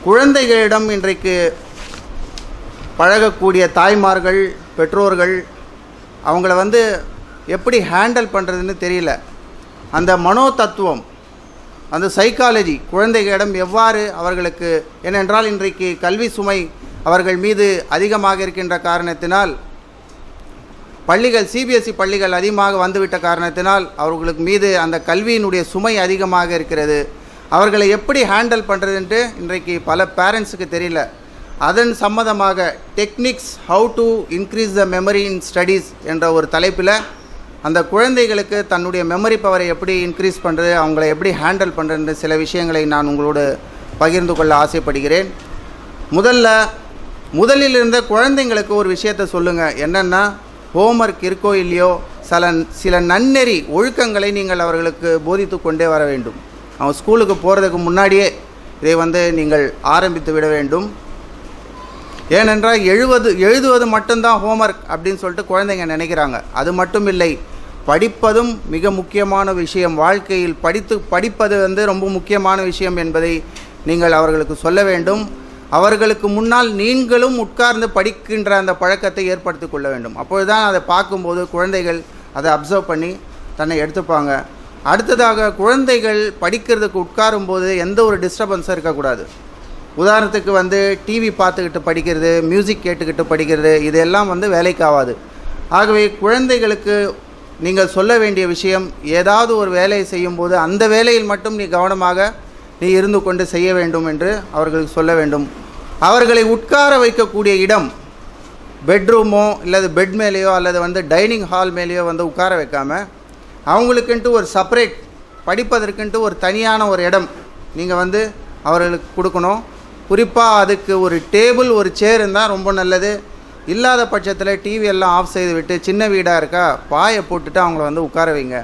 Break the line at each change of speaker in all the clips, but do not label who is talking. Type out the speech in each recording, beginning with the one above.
குழந்தைகளிடம் இன்றைக்கு பழகக்கூடிய தாய்மார்கள், பெற்றோர்கள் அவங்கள வந்து எப்படி ஹேண்டில் பண்ணுறதுன்னு தெரியல. அந்த மனோ தத்துவம், அந்த சைக்காலஜி குழந்தைகளிடம் எவ்வாறு அவர்களுக்கு, ஏனென்றால் இன்றைக்கு கல்வி சுமை அவர்கள் மீது அதிகமாக இருக்கின்ற காரணத்தினால், பள்ளிகள் சிபிஎஸ்சி பள்ளிகள் அதிகமாக வந்துவிட்ட காரணத்தினால் அவர்களுக்கு மீது அந்த கல்வியினுடைய சுமை அதிகமாக இருக்கிறது. அவர்களை எப்படி ஹேண்டில் பண்ணுறதுன்ட்டு இன்றைக்கு பல பேரண்ட்ஸுக்கு தெரியல. அதன் சம்மந்தமாக techniques how to increase the memory in studies என்ற ஒரு தலைப்பில் அந்த குழந்தைகளுக்கு தன்னுடைய மெமரி பவரை எப்படி இன்க்ரீஸ் பண்ணுறது, அவங்கள எப்படி ஹேண்டில் பண்ணுறது சில விஷயங்களை நான் உங்களோடு பகிர்ந்து கொள்ள ஆசைப்படுகிறேன். முதலில் இருந்த குழந்தைங்களுக்கு ஒரு விஷயத்தை சொல்லுங்கள். என்னென்னா, ஹோம்ஒர்க் இருக்கோ இல்லையோ சில நன்னெறி ஒழுக்கங்களை நீங்கள் அவர்களுக்கு போதித்து கொண்டே வர வேண்டும். அவங்க ஸ்கூலுக்கு போகிறதுக்கு முன்னாடியே இதை வந்து நீங்கள் ஆரம்பித்து விட வேண்டும். ஏனென்றால் எழுதுவது மட்டும்தான் ஹோம்ஒர்க் அப்படின்னு சொல்லிட்டு குழந்தைங்க நினைக்கிறாங்க. அது மட்டும் இல்லை, படிப்பதும் மிக முக்கியமான விஷயம். வாழ்க்கையில் படிப்பது வந்து ரொம்ப முக்கியமான விஷயம் என்பதை நீங்கள் அவர்களுக்கு சொல்ல வேண்டும். அவர்களுக்கு முன்னால் நீங்களும் உட்கார்ந்து படிக்கின்ற அந்த பழக்கத்தை ஏற்படுத்தி கொள்ள வேண்டும். அப்பொழுது தான் அதை பார்க்கும்போது குழந்தைகள் அதை அப்சர்வ் பண்ணி தன்னை எடுத்துப்பாங்க. அடுத்ததாக, குழந்தைகள் படிக்கிறதுக்கு உட்காரும்போது எந்த ஒரு டிஸ்டர்பன்ஸும் இருக்கக்கூடாது. உதாரணத்துக்கு வந்து டிவி பார்த்துக்கிட்டு படிக்கிறது, மியூசிக் கேட்டுக்கிட்டு படிக்கிறது, இதெல்லாம் வந்து வேலைக்கு ஆகாது. ஆகவே குழந்தைகளுக்கு நீங்கள் சொல்ல வேண்டிய விஷயம், ஏதாவது ஒரு வேலையை செய்யும்போது அந்த வேலையில் மட்டும் நீ கவனமாக இருந்து கொண்டு செய்ய வேண்டும் என்று அவர்களுக்கு சொல்ல வேண்டும். அவர்களை உட்கார வைக்கக்கூடிய இடம் பெட்ரூமோ அல்லது பெட் மேலேயோ அல்லது வந்து டைனிங் ஹால் மேலேயோ வந்து உட்கார வைக்காமல், அவங்களுக்குன்ட்டு ஒரு செப்பரேட், படிப்பதற்குன்ட்டு ஒரு தனியான ஒரு இடம் நீங்கள் வந்து அவர்களுக்கு கொடுக்கணும். குறிப்பாக அதுக்கு ஒரு டேபிள், ஒரு சேர் இருந்தால் ரொம்ப நல்லது. இல்லாத பட்சத்தில் டிவி எல்லாம் ஆஃப் செய்து விட்டு, சின்ன வீடாக இருக்கா, பாயை போட்டுட்டு அவங்கள வந்து உட்கார வைங்க.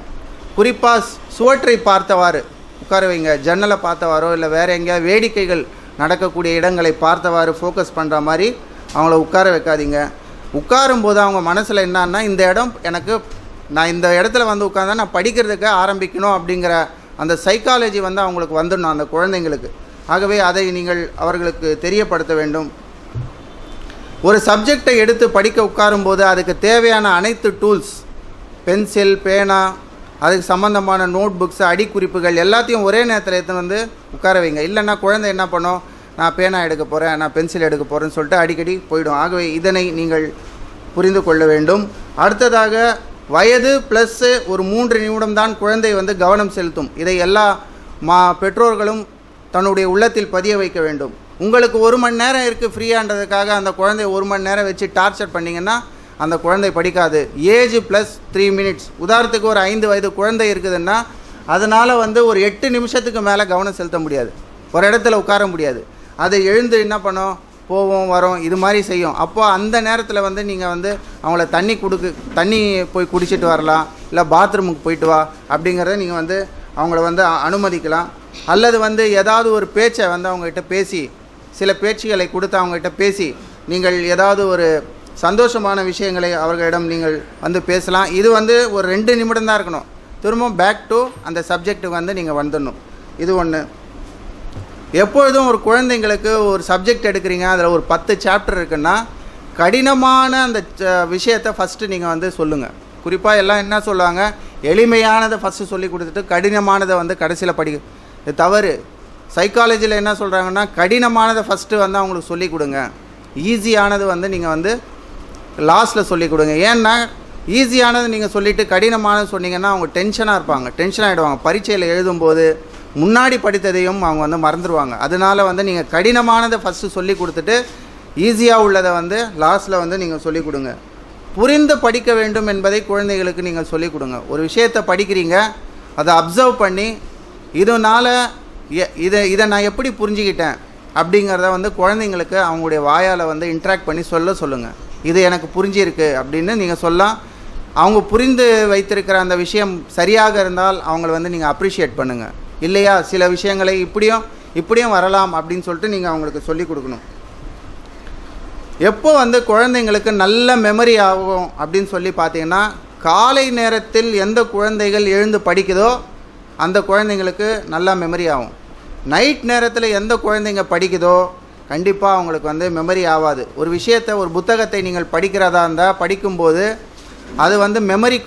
குறிப்பாக சுவற்றை பார்த்தவாறு உட்கார வைங்க. ஜன்னலை பார்த்தவாரோ இல்லை வேறு எங்கேயாவது வேடிக்கைகள் நடக்கக்கூடிய இடங்களை பார்த்தவாறு ஃபோக்கஸ் பண்ணுற மாதிரி அவங்கள உட்கார வைக்காதீங்க. உட்காரும்போது அவங்க மனசில் என்னன்னா, இந்த இடம் எனக்கு, நான் இந்த இடத்துல வந்து உட்காந்தா நான் படிக்கிறதுக்கு ஆரம்பிக்கணும் அப்படிங்கிற அந்த சைக்காலஜி வந்து அவங்களுக்கு வந்துடணும் அந்த குழந்தைங்களுக்கு. ஆகவே அதை நீங்கள் அவர்களுக்கு தெரியப்படுத்த வேண்டும். ஒரு சப்ஜெக்டை எடுத்து படிக்க உட்காரும்போது அதுக்கு தேவையான அனைத்து டூல்ஸ், பென்சில், பேனா, அதுக்கு சம்மந்தமான நோட் புக்ஸ், அடிக்குறிப்புகள் எல்லாத்தையும் ஒரே நேரத்தில் எடுத்து வந்து உட்கார வைங்க. இல்லைன்னா குழந்தை என்ன பண்ணும், நான் பேனா எடுக்க போகிறேன், நான் பென்சில் எடுக்க போகிறேன்னு சொல்லிட்டு அடிக்கடி போயிடும். ஆகவே இதனை நீங்கள் புரிந்து கொள்ள வேண்டும். அடுத்ததாக, வயது ப்ளஸ் ஒரு 3 நிமிடம் தான் குழந்தை வந்து கவனம் செலுத்தும். இதை எல்லா பெற்றோர்களும் தன்னுடைய உள்ளத்தில் பதிய வைக்க வேண்டும். உங்களுக்கு 1 மணி நேரம் இருக்குது ஃப்ரீயான்றதுக்காக அந்த குழந்தைய 1 மணி நேரம் வச்சு டார்ச்சர் பண்ணிங்கன்னா அந்த குழந்தை படிக்காது. Age plus 3 minutes. உதாரணத்துக்கு ஒரு 5 வயது குழந்தை இருக்குதுன்னா அதனால் வந்து ஒரு 8 நிமிஷத்துக்கு மேலே கவனம் செலுத்த முடியாது, ஒரு இடத்துல உட்கார முடியாது. அதை எழுந்து என்ன பண்ணோம், போவோம் வரோம், இது மாதிரி செய்யும். அப்போ அந்த நேரத்தில் வந்து நீங்கள் வந்து அவங்கள தண்ணி போய் குடிச்சிட்டு வரலாம், இல்லை பாத்ரூமுக்கு போயிட்டு வா அப்படிங்கிறத நீங்கள் வந்து அவங்கள வந்து அனுமதிக்கலாம். அல்லது வந்து ஏதாவது ஒரு பேச்சை வந்து அவங்ககிட்ட பேசி, சில பேச்சுகளை கொடுத்து அவங்ககிட்ட பேசி நீங்கள் ஏதாவது ஒரு சந்தோஷமான விஷயங்களை அவர்களிடம் நீங்கள் வந்து பேசலாம். இது வந்து ஒரு 2 நிமிடம் தான் இருக்கணும். திரும்பவும் பேக் டு அந்த சப்ஜெக்ட்டுக்கு வந்து நீங்கள் வந்துடணும். இது ஒன்று. எப்பொழுதும் ஒரு குழந்தைங்களுக்கு ஒரு சப்ஜெக்ட் எடுக்கிறீங்க, அதில் ஒரு 10 சாப்டர் இருக்குன்னா கடினமான அந்த விஷயத்தை ஃபஸ்ட்டு நீங்கள் வந்து சொல்லுங்கள். குறிப்பாக எல்லாம் என்ன சொல்லுவாங்க, எளிமையானதை ஃபஸ்ட்டு சொல்லி கொடுத்துட்டு கடினமானதை வந்து கடைசியில் படிக்க. இது தவறு. சைக்காலஜியில் என்ன சொல்கிறாங்கன்னா, கடினமானதை ஃபஸ்ட்டு வந்து அவங்களுக்கு சொல்லிக் கொடுங்க, ஈஸியானது வந்து நீங்கள் வந்து லாஸ்ட்டில் சொல்லிக் கொடுங்க. ஏன்னா ஈஸியானது நீங்கள் சொல்லிவிட்டு கடினமானது சொன்னீங்கன்னா அவங்க டென்ஷனாக இருப்பாங்க, டென்ஷன் ஆகிடுவாங்க. பரீட்சையில் எழுதும்போது முன்னாடி படித்ததையும் அவங்க வந்து மறந்துடுவாங்க. அதனால் வந்து நீங்கள் கடினமானதை ஃபஸ்ட்டு சொல்லி கொடுத்துட்டு ஈஸியாக உள்ளதை வந்து லாஸ்ட்டில் வந்து நீங்கள் சொல்லிக் கொடுங்க. புரிந்து படிக்க வேண்டும் என்பதை குழந்தைகளுக்கு நீங்கள் சொல்லிக் கொடுங்க. ஒரு விஷயத்தை படிக்கிறீங்க, அதை அப்சர்வ் பண்ணி இதனால் இதை நான் எப்படி புரிஞ்சுக்கிட்டேன் அப்படிங்கிறத வந்து குழந்தைங்களுக்கு அவங்களுடைய வாயால் வந்து இன்ட்ராக்ட் பண்ணி சொல்லுங்கள். இது எனக்கு புரிஞ்சிருக்கு அப்படின்னு நீங்கள் சொல்லலாம். அவங்க புரிந்து வைத்திருக்கிற அந்த விஷயம் சரியாக இருந்தால் அவங்கள வந்து நீங்கள் அப்ரிஷியேட் பண்ணுங்கள். இல்லையா, சில விஷயங்களை இப்படியும் வரலாம் அப்படின்னு சொல்லிட்டு நீங்கள் அவங்களுக்கு சொல்லிக் கொடுக்கணும். எப்போ வந்து குழந்தைங்களுக்கு நல்ல மெமரி ஆகும் அப்படின்னு சொல்லி பார்த்தீங்கன்னா, காலை நேரத்தில் எந்த குழந்தைகள் எழுந்து படிக்குதோ அந்த குழந்தைங்களுக்கு நல்லா மெமரி ஆகும். நைட் நேரத்தில் எந்த குழந்தைங்க படிக்குதோ கண்டிப்பாக அவங்களுக்கு வந்து மெமரி ஆகாது. ஒரு விஷயத்தை, ஒரு புத்தகத்தை நீங்கள் படிக்கிறதா இருந்தால் படிக்கும்போது அது வந்து மெமரி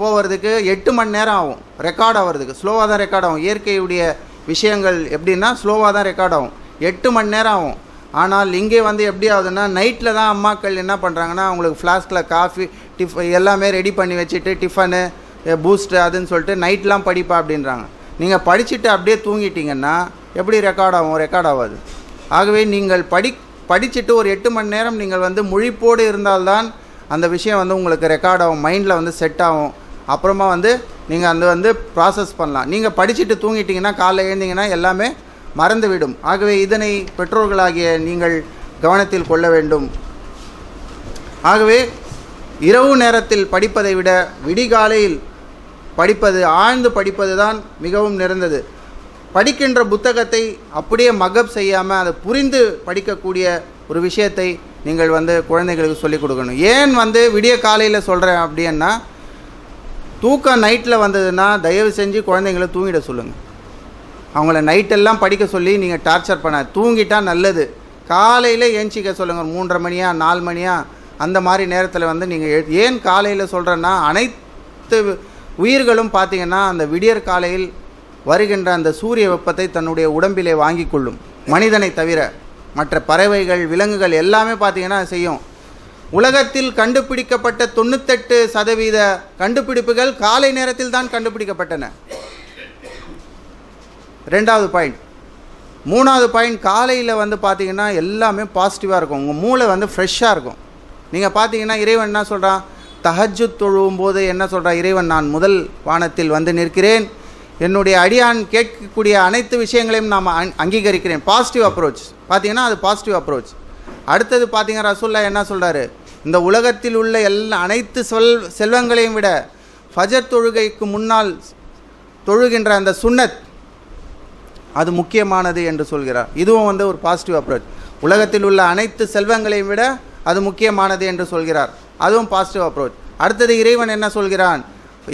போகிறதுக்கு 8 மணி நேரம் ஆகும். ரெக்கார்ட் ஆகிறதுக்கு ஸ்லோவாக தான் ரெக்கார்ட் ஆகும். இயற்கையுடைய விஷயங்கள் எப்படின்னா ஸ்லோவாக தான் ரெக்கார்ட் ஆகும், 8 மணி நேரம் ஆகும். ஆனால் இங்கே வந்து எப்படி ஆகுதுன்னா, நைட்டில் தான் அம்மாக்கள் என்ன பண்ணுறாங்கன்னா, அவங்களுக்கு ஃப்ளாஸ்கில் காஃபி எல்லாமே ரெடி பண்ணி வச்சுட்டு டிஃபனு பூஸ்ட்டு அதுன்னு சொல்லிட்டு நைட்லாம் படிப்பா அப்படின்றாங்க. நீங்கள் படிச்சுட்டு அப்படியே தூங்கிட்டீங்கன்னா எப்படி ரெக்கார்ட் ஆகும்? ரெக்கார்ட் ஆகாது. ஆகவே நீங்கள் படிச்சுட்டு ஒரு 8 மணி நேரம் நீங்கள் வந்து முழிப்போடு இருந்தால்தான் அந்த விஷயம் வந்து உங்களுக்கு ரெக்கார்ட் ஆகும், மைண்டில் வந்து செட் ஆகும். அப்புறமா வந்து நீங்கள் அந்த வந்து ப்ராசஸ் பண்ணலாம். நீங்கள் படிச்சுட்டு தூங்கிட்டிங்கன்னா காலைல எழுந்திங்கன்னா எல்லாமே மறந்துவிடும். ஆகவே இதனை பெற்றோர்களாகிய நீங்கள் கவனத்தில் கொள்ள வேண்டும். ஆகவே இரவு நேரத்தில் படிப்பதை விட விடிகாலையில் படிப்பது, ஆழ்ந்து படிப்பது தான் மிகவும் நிறந்தது. படிக்கின்ற புத்தகத்தை அப்படியே மகப் செய்யாமல் அதை புரிந்து படிக்கக்கூடிய ஒரு விஷயத்தை நீங்கள் வந்து குழந்தைகளுக்கு சொல்லிக் கொடுக்கணும். ஏன் வந்து விடிய காலையில் சொல்கிறேன் அப்படின்னா, தூக்கம் நைட்டில் வந்ததுன்னா தயவு செஞ்சு குழந்தைங்களை தூங்கிட சொல்லுங்கள். அவங்கள நைட்டெல்லாம் படிக்க சொல்லி நீங்கள் டார்ச்சர் பண்ண, தூங்கிட்டால் நல்லது. காலையில் ஏஞ்சிக்க சொல்லுங்கள். 3:30 மணியா 4 மணியா அந்த மாதிரி நேரத்தில் வந்து நீங்கள் ஏன் காலையில் சொல்கிறேன்னா, அனைத்து உயிர்களும் பார்த்திங்கன்னா அந்த விடியற் காலையில் வருகின்ற அந்த சூரிய வெப்பத்தை தன்னுடைய உடம்பிலே வாங்கி கொள்ளும். மனிதனை தவிர மற்ற பறவைகள், விலங்குகள் எல்லாமே பார்த்திங்கன்னா செய்யும். உலகத்தில் கண்டுபிடிக்கப்பட்ட 98% கண்டுபிடிப்புகள் காலை நேரத்தில் தான் கண்டுபிடிக்கப்பட்டன. 2வது பாயிண்ட். 3வது பாயிண்ட், காலையில் வந்து பார்த்திங்கன்னா எல்லாமே பாசிட்டிவாக இருக்கும். உங்கள் மூளை வந்து ஃப்ரெஷ்ஷாக இருக்கும். நீங்கள் பார்த்தீங்கன்னா இறைவன் என்ன சொல்கிறான்? தஹஜ்ஜுத் தொழுவும் போது என்ன சொல்கிறான் இறைவன்? நான் முதல் வானத்தில் வந்து நிற்கிறேன், என்னுடைய அடியான் கேட்கக்கூடிய அனைத்து விஷயங்களையும் நாம் அங்கீகரிக்கிறேன். Positive approach. பார்த்தீங்கன்னா அது பாசிட்டிவ் அப்ரோச். அடுத்தது பார்த்தீங்கன்னா ரசூலுல்லாஹ் என்ன சொல்கிறாரு? இந்த உலகத்தில் உள்ள அனைத்து செல்வங்களையும் விட ஃபஜர் தொழுகைக்கு முன்னால் தொழுகின்ற அந்த சுன்னத் அது முக்கியமானது என்று சொல்கிறார். இதுவும் வந்து ஒரு பாசிட்டிவ் அப்ரோச். உலகத்தில் உள்ள அனைத்து செல்வங்களையும் விட அது முக்கியமானது என்று சொல்கிறார். அதுவும் பாசிட்டிவ் அப்ரோச். அடுத்தது இறைவன் என்ன சொல்கிறான்?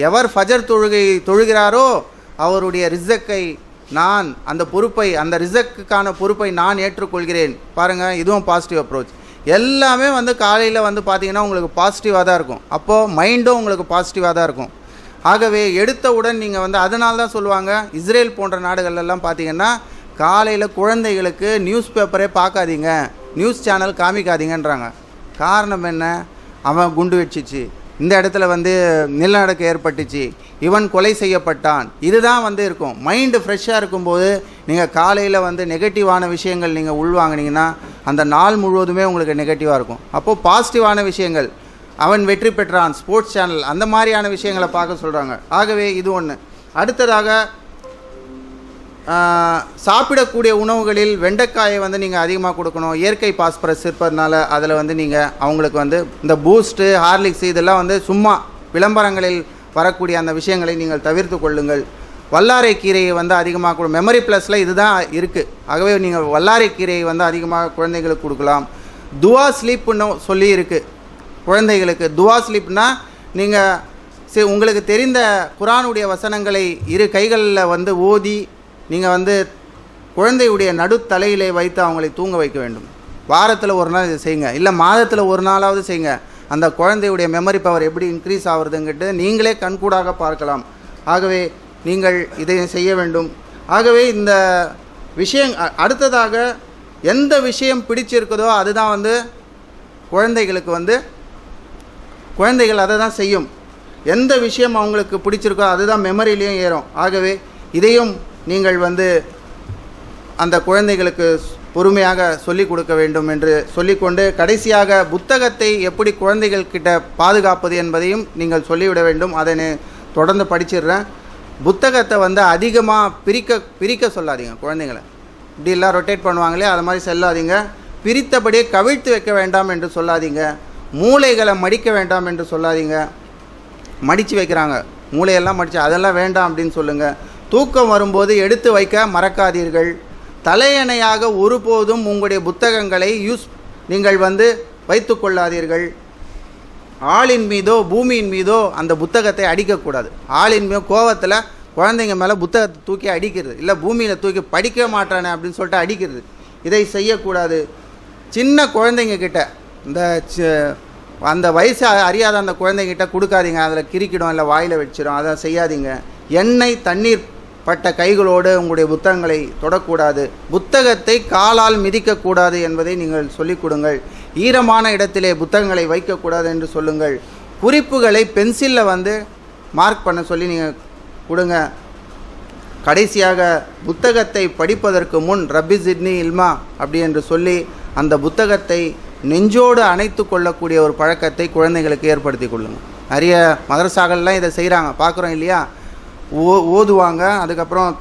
எவர் ஃபஜர் தொழுகை தொழுகிறாரோ அவருடைய ரிசக்கை நான், அந்த பொறுப்பை, அந்த ரிசக்குக்கான பொறுப்பை நான் ஏற்றுக்கொள்கிறேன். பாருங்கள், இதுவும் பாசிட்டிவ் அப்ரோச். எல்லாமே வந்து காலையில் வந்து பார்த்திங்கன்னா உங்களுக்கு பாசிட்டிவாக தான் இருக்கும். அப்போது மைண்டும் உங்களுக்கு பாசிட்டிவாக தான் இருக்கும். ஆகவே எடுத்தவுடன் நீங்கள் வந்து அதனால தான் சொல்லுவாங்க, இஸ்ரேல் போன்ற நாடுகள்லாம் பார்த்திங்கன்னா காலையில் குழந்தைகளுக்கு நியூஸ் பேப்பரே பார்க்காதீங்க, நியூஸ் சேனல் காமிக்காதீங்கன்றாங்க. காரணம் என்ன? அவன் குண்டு வெடிச்சிச்சு, இந்த இடத்துல வந்து நிலநடுக்கம் ஏற்பட்டுச்சு, இவன் கொலை செய்யப்பட்டான், இதுதான் வந்து இருக்கும். மைண்டு ஃப்ரெஷ்ஷாக இருக்கும்போது நீங்கள் காலையில் வந்து நெகட்டிவான விஷயங்கள் நீங்கள் உள்வாங்கினீங்கன்னா அந்த நாள் முழுவதுமே உங்களுக்கு நெகட்டிவாக இருக்கும். அப்போது பாசிட்டிவான விஷயங்கள், அவன் வெற்றி பெற்றான், ஸ்போர்ட்ஸ் சேனல், அந்த மாதிரியான விஷயங்களை பார்க்க சொல்கிறாங்க. ஆகவே இது ஒன்று. அடுத்ததாக சாப்பிடக்கூடிய உணவுகளில் வெண்டைக்காயை வந்து நீங்கள் அதிகமாக கொடுக்கணும். இயற்கை பாஸ்பரஸ் இருப்பதுனால அதில் வந்து நீங்கள் அவங்களுக்கு வந்து இந்த பூஸ்ட்டு, ஹார்லிக்ஸ் இதெல்லாம் வந்து சும்மா விளம்பரங்களில் வரக்கூடிய அந்த விஷயங்களை நீங்கள் தவிர்த்து கொள்ளுங்கள். வல்லாரை கீரையை வந்து அதிகமாக கொடு. மெமரி ப்ளஸில் இதுதான் இருக்குது. ஆகவே நீங்கள் வல்லாரை கீரையை வந்து அதிகமாக குழந்தைகளுக்கு கொடுக்கலாம். துவா ஸ்லீப்புன்னு சொல்லி இருக்குது குழந்தைகளுக்கு. துவா ஸ்லீப்னா நீங்கள் உங்களுக்கு தெரிந்த குர்ஆனுடைய வசனங்களை 2 கைகளில் வந்து ஓதி நீங்கள் வந்து குழந்தையுடைய நடுத்தலையிலே வைத்து அவங்களை தூங்க வைக்க வேண்டும். வாரத்தில் ஒரு நாள் இதை செய்யுங்க, இல்லை மாதத்தில் ஒரு நாளாவது செய்யுங்க. அந்த குழந்தையுடைய மெமரி பவர் எப்படி இன்க்ரீஸ் ஆகுறதுங்கிட்டு நீங்களே கண்கூடாக பார்க்கலாம். ஆகவே நீங்கள் இதை செய்ய வேண்டும். ஆகவே இந்த விஷயம் அடுத்ததாக எந்த விஷயம் பிடிச்சிருக்குதோ அதுதான் வந்து குழந்தைகளுக்கு வந்து குழந்தைகள் அதை தான் செய்யும். எந்த விஷயம் அவங்களுக்கு பிடிச்சிருக்கோ அதுதான் மெமரியிலையும் ஏறும். ஆகவே இதையும் நீங்கள் வந்து அந்த குழந்தைகளுக்கு பொறுமையாக சொல்லிக் கொடுக்க வேண்டும் என்று சொல்லிக்கொண்டு, கடைசியாக புத்தகத்தை எப்படி குழந்தைகள்கிட்ட பாதுகாப்பது என்பதையும் நீங்கள் சொல்லிவிட வேண்டும். அதை தொடர்ந்து படிச்சிடுறேன். புத்தகத்தை வந்து அதிகமாக பிரிக்க சொல்லாதீங்க குழந்தைங்களை. இப்படிலாம் ரொட்டேட் பண்ணுவாங்களே அது மாதிரி சொல்லாதீங்க. பிரித்தபடியே கவிழ்த்து வைக்க வேண்டாம் என்று சொல்லாதீங்க. மூளைகளை மடிக்க வேண்டாம் என்று சொல்லாதீங்க. மடித்து வைக்கிறாங்க, மூளையெல்லாம் மடித்து, அதெல்லாம் வேண்டாம் அப்படின்னு சொல்லுங்கள். தூக்கம் வரும்போது எடுத்து வைக்க மறக்காதீர்கள். தலையணையாக ஒருபோதும் உங்களுடைய புத்தகங்களை நீங்கள் வந்து வைத்து கொள்ளாதீர்கள். ஆளின் மீதோ பூமியின் மீதோ அந்த புத்தகத்தை அடிக்கக்கூடாது. ஆளின் மீதோ கோவத்தில் குழந்தைங்க மேலே புத்தகத்தை தூக்கி அடிக்கிறது, இல்லை பூமியில் தூக்கி படிக்க மாட்டானே அப்படின்னு சொல்லிட்டு அடிக்கிறது. இதை செய்யக்கூடாது. சின்ன குழந்தைங்க கிட்ட இந்த அந்த வயசு அறியாத அந்த குழந்தைங்கிட்ட கொடுக்காதீங்க, அதில் கிரிக்கிடும் இல்லை வாயில் வச்சிடும், அதை செய்யாதீங்க. எண்ணெய் தண்ணீர் பட்ட கைகளோடு உங்களுடைய புத்தகங்களை தொடக்கூடாது. புத்தகத்தை காலால் மிதிக்கக்கூடாது என்பதை நீங்கள் சொல்லிக் கொடுங்கள். ஈரமான இடத்திலே புத்தகங்களை வைக்கக்கூடாது என்று சொல்லுங்கள். குறிப்புகளை பென்சிலில் மார்க் பண்ண சொல்லி நீங்கள் கொடுங்க. கடைசியாக புத்தகத்தை படிப்பதற்கு முன் ரப்பி ஜிட்னி இல்மா அப்படி என்று சொல்லி அந்த புத்தகத்தை நெஞ்சோடு அணைத்து கொள்ளக்கூடிய ஒரு பழக்கத்தை குழந்தைகளுக்கு ஏற்படுத்தி கொள்ளுங்கள். நிறைய மதரசாக்கள்லாம் இதை செய்கிறாங்க, பார்க்குறோம் இல்லையா? ஓதுவாங்க, அதுக்கப்புறம்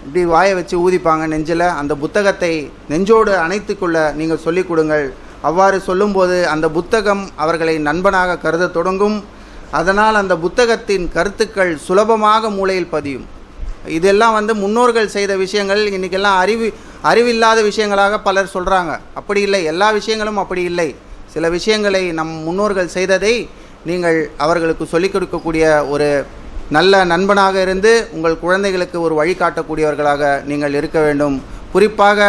இப்படி வாயை வச்சு ஊதிப்பாங்க நெஞ்சில். அந்த புத்தகத்தை நெஞ்சோடு அணைத்து கொள்ள நீங்கள் சொல்லிக் கொடுங்கள். அவ்வாறு சொல்லும்போது அந்த புத்தகம் அவர்களை நண்பனாக கருத தொடங்கும். அதனால் அந்த புத்தகத்தின் கருத்துக்கள் சுலபமாக மூளையில் பதியும். இதெல்லாம் முன்னோர்கள் செய்த விஷயங்கள். இன்றைக்கெல்லாம் அறிவில்லாத விஷயங்களாக பலர் சொல்கிறாங்க. அப்படி இல்லை, எல்லா விஷயங்களும் அப்படி இல்லை. சில விஷயங்களை நம் முன்னோர்கள் செய்ததை நீங்கள் அவர்களுக்கு சொல்லிக் கொடுக்கக்கூடிய ஒரு நல்ல நண்பனாக இருந்து உங்கள் குழந்தைகளுக்கு ஒரு வழிகாட்டக்கூடியவர்களாக நீங்கள் இருக்க வேண்டும். குறிப்பாக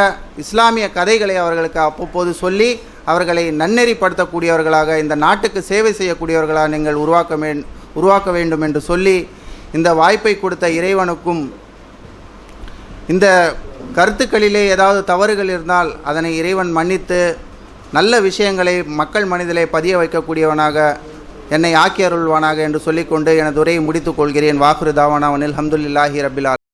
இஸ்லாமிய கதைகளை அவர்களுக்கு அவ்வப்போது சொல்லி அவர்களை நன்னெறிப்படுத்தக்கூடியவர்களாக, இந்த நாட்டுக்கு சேவை செய்யக்கூடியவர்களாக நீங்கள் உருவாக்க வேண்டும் என்று சொல்லி, இந்த வாய்ப்பை கொடுத்த இறைவனுக்கும், இந்த கருத்துக்களிலே ஏதாவது தவறுகள் இருந்தால் அதனை இறைவன் மன்னித்து நல்ல விஷயங்களை மக்கள் மனதிலே பதிய வைக்கக்கூடியவனாக என்னை ஆக்கி அருள்வானாக என்று சொல்லிக்கொண்டு எனது உரையை முடித்துக் கொள்கிறேன். வாஹிரு தாவானா அல்ஹம்துலில்லாஹி ரப்பில் ஆலமீன்.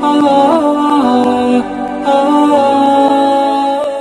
Allah